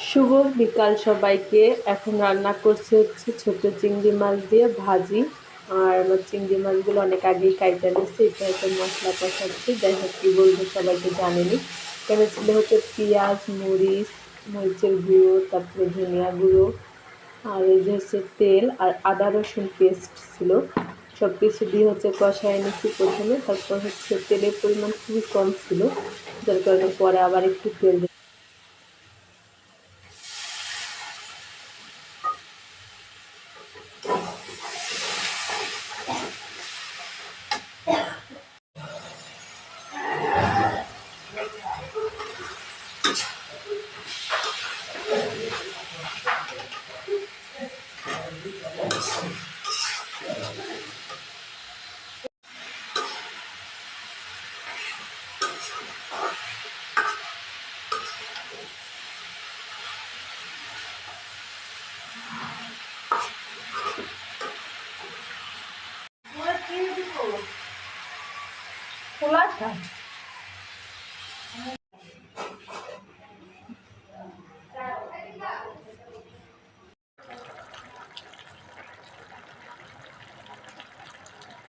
শুভ বিকাল সবাইকে। এখন রান্না করছি হচ্ছে ছোট চিংড়ি মাছ দিয়ে ভাজি। আর আমার চিংড়ি মাছগুলো অনেক আগেই কাইটা নিচ্ছি, এটা হচ্ছে মশলা কষাচ্ছি। যাই হোক কী বলবো সবাই তো জানেনি। এখানে ছিল হচ্ছে পেঁয়াজ, মরিচের গুঁড়ো, তারপরে ধনিয়া গুঁড়ো, আর এই যে হচ্ছে তেল আর আদা রসুন পেস্ট ছিল। সব কিছু দিয়ে হচ্ছে কষায় নিচ্ছি প্রথমে, তারপর হচ্ছে তেলের পরিমাণ খুবই কম ছিল, যার কারণে পরে আবার একটু তেল খোলা